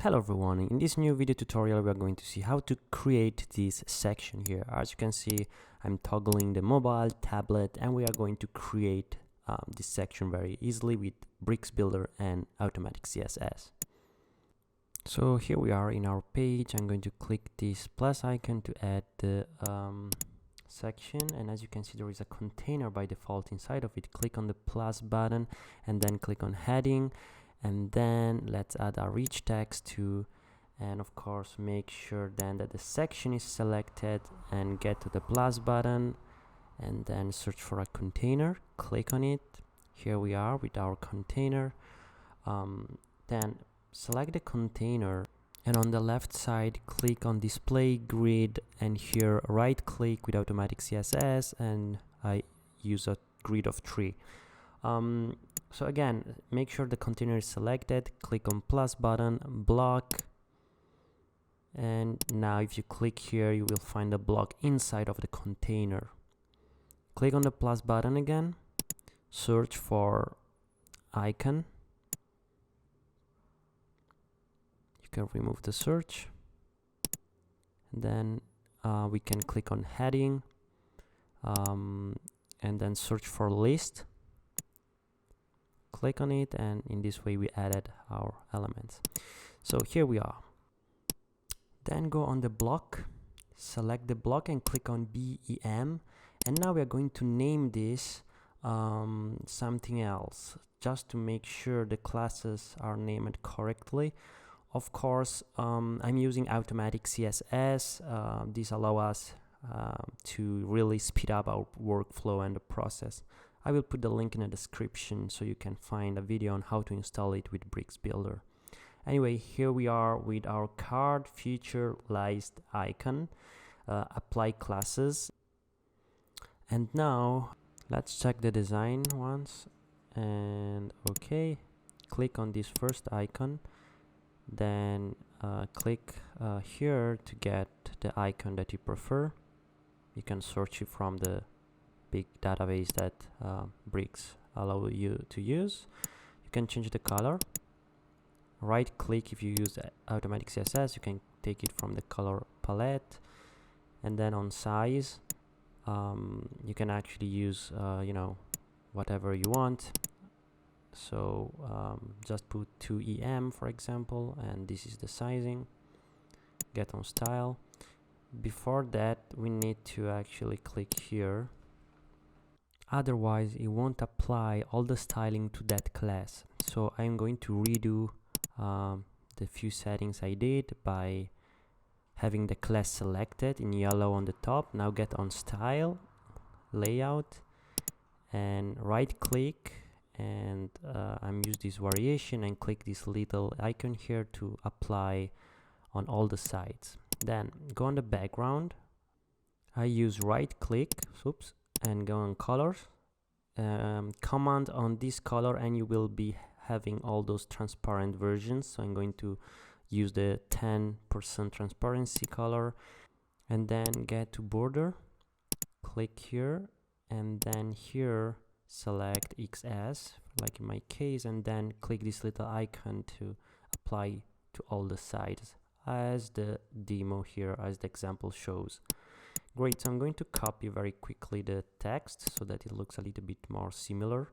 Hello everyone, in this new video tutorial we are going to see how to create this section here. As you can see, I'm toggling the mobile, tablet, and we are going to create this section very easily with Bricks Builder and Automatic CSS. So here we are in our page. I'm going to click this plus icon to add the section, and as you can see there is a container by default inside of it. Click on the plus button and then click on heading. And then let's add a rich text too, and of course make sure then that the section is selected and get to the plus button and then search for a container, click on it. Here we are with our container. Then select the container and on the left side click on display grid, and here right click with Automatic CSS, and I use a grid of 3. So again, make sure the container is selected, click on plus button, block, and now if you click here you will find a block inside of the container. Click on the plus button again, search for icon. You can remove the search, and then we can click on heading and then search for list. Click on it, and in this way we added our elements. So here we are. Then go on the block, select the block and click on BEM, and now we are going to name this something else, just to make sure the classes are named correctly. Of course, I'm using Automatic CSS. This allows us to really speed up our workflow and the process. I will put the link in the description so you can find a video on how to install it with Bricks Builder. Anyway, here we are with our card featureized icon, apply classes. And now let's check the design once, and okay, click on this first icon, then click here to get the icon that you prefer. You can search it from the big database that Bricks allow you to use. You can change the color. Right click if you use Automatic CSS, you can take it from the color palette, and then on size you can actually use whatever you want. So just put 2EM for example, and this is the sizing. Get on style. Before that we need to actually click here, otherwise it won't apply all the styling to that class. So I'm going to redo the few settings I did by having the class selected in yellow on the top. Now get on style, layout, and right click, and I'm use this variation and click this little icon here to apply on all the sides. Then go on the background. I use right click, and go on colors, command on this color, and you will be having all those transparent versions. So I'm going to use the 10% transparency color, and then get to border, click here, and then here select XS like in my case, and then click this little icon to apply to all the sides as the demo here, as the example shows. Great, so I'm going to copy very quickly the text so that it looks a little bit more similar.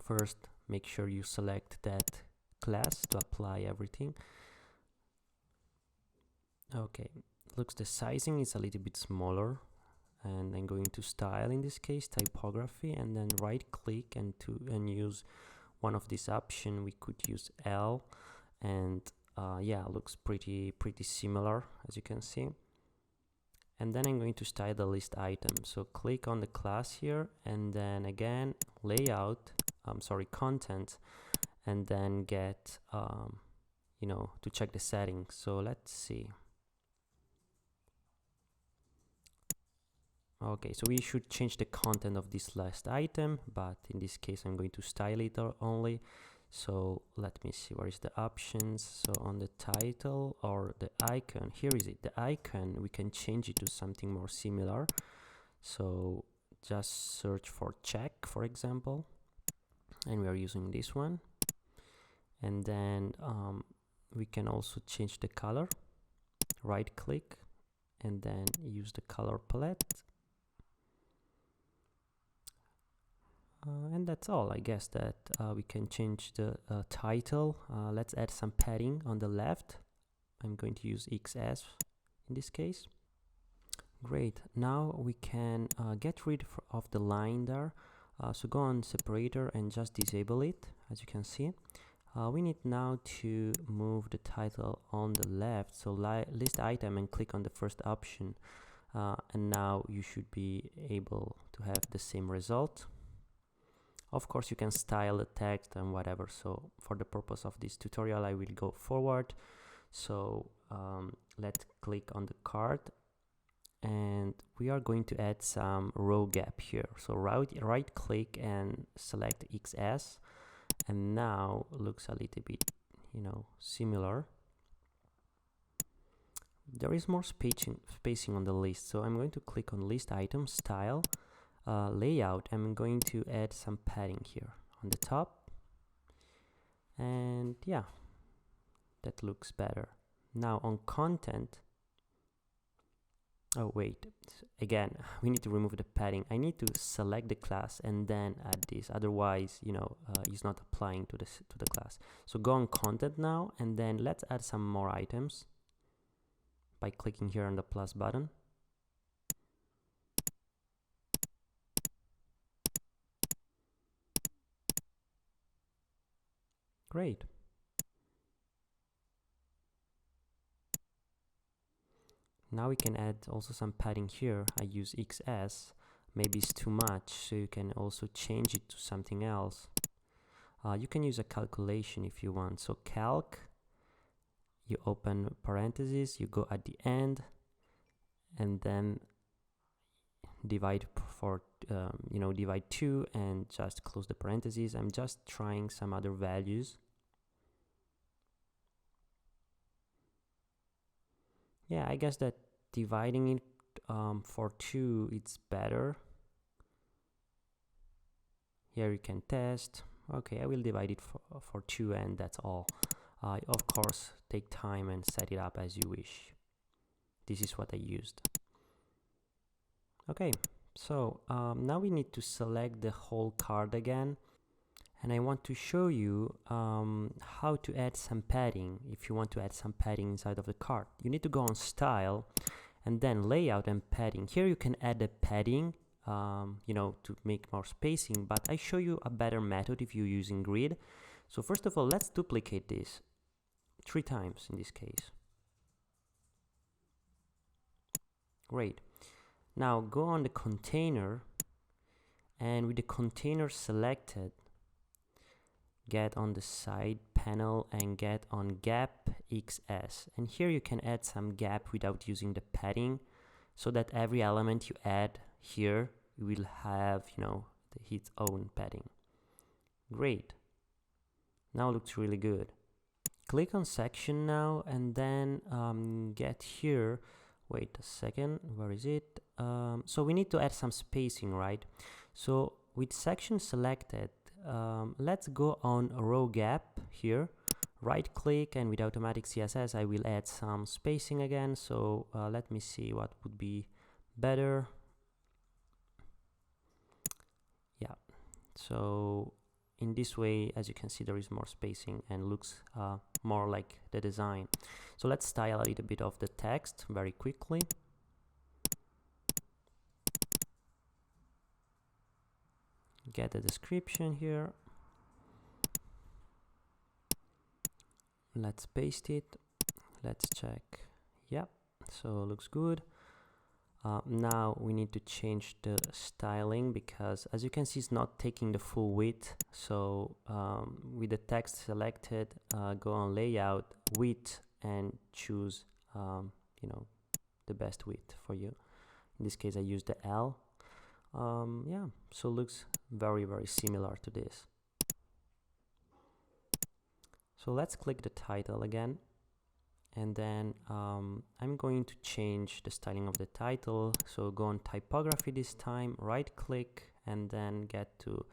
First, make sure you select that class to apply everything. Okay, looks the sizing is a little bit smaller, and I'm going to style, in this case typography, and then right click and use one of these options. We could use L, and yeah, looks pretty similar as you can see. And then I'm going to style the list item. So click on the class here, and then again layout, content, and then get to check the settings. So let's see. Okay, so we should change the content of this last item, but in this case I'm going to style it only. So let me see, where is the options? So on the title or the icon, here is it, the icon, we can change it to something more similar. So just search for check, for example, and we are using this one. And then we can also change the color. Right click and then use the color palette. And that's all. I guess that we can change the title. Let's add some padding on the left. I'm going to use XS in this case. Great. Now we can get rid of the line there. So go on separator and just disable it. As you can see, we need now to move the title on the left. So list item and click on the first option. And now you should be able to have the same result. Of course, you can style the text and whatever. So for the purpose of this tutorial, I will go forward. So let's click on the card and we are going to add some row gap here. So right click and select XS, and now looks a little bit, similar. There is more spacing on the list. So I'm going to click on list item, style, layout. I'm going to add some padding here on the top, and yeah, that looks better. Now on content, oh wait, again, we need to remove the padding. I need to select the class and then add this, otherwise it's not applying to the class. So go on content now, and then let's add some more items by clicking here on the plus button. Great. Now we can add also some padding here. I use XS. Maybe it's too much, so you can also change it to something else. You can use a calculation if you want. So calc, you open parentheses, you go at the end, and then divide divide 2 and just close the parentheses. I'm just trying some other values. Yeah, I guess that dividing it for 2, it's better. Here you can test. Okay, I will divide it for 2, and that's all. Of course, take time and set it up as you wish. This is what I used. Okay, so now we need to select the whole card again. And I want to show you how to add some padding. If you want to add some padding inside of the card, you need to go on style and then layout and padding. Here you can add a padding, to make more spacing, but I show you a better method if you're using grid. So first of all, let's duplicate this 3 times in this case. Great. Now go on the container, and with the container selected, get on the side panel and get on gap XS, and here you can add some gap without using the padding, so that every element you add here will have its own padding. Great. Now looks really good. Click on section now, and then get here. Wait a second, where is it? So we need to add some spacing, right? So with section selected, let's go on row gap here, right click, and with Automatic CSS I will add some spacing again. So let me see what would be better. Yeah, so in this way, as you can see, there is more spacing and looks more like the design. So let's style a little bit of the text very quickly. Get a description here. Let's paste it. Let's check. Yeah, so looks good. Now we need to change the styling, because as you can see, it's not taking the full width. So with the text selected, go on layout, width, and choose the best width for you. In this case I use the L. Yeah, so looks very similar to this. So let's click the title again, and then I'm going to change the styling of the title. So go on typography this time, right click, and then get to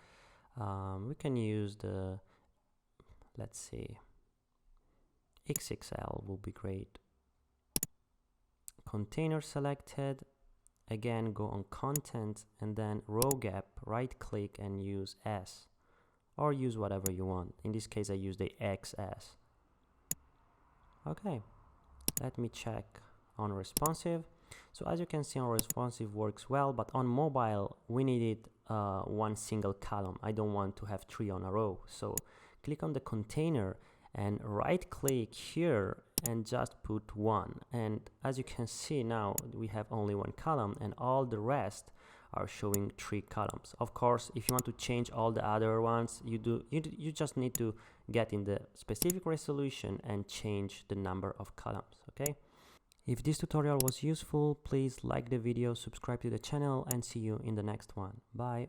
we can use the, let's see, XXL will be great. Container selected. Again, go on content and then row gap, right click and use S, or use whatever you want. In this case I use the XS. Okay, let me check on responsive. So as you can see, on responsive works well, but on mobile we needed one single column. I don't want to have 3 on a row, so click on the container and right click here and just put 1, and as you can see now we have only 1 column and all the rest are showing 3 columns. Of course, if you want to change all the other ones, you just need to get in the specific resolution and change the number of columns. Okay, if this tutorial was useful, please like the video, subscribe to the channel, and see you in the next one. Bye.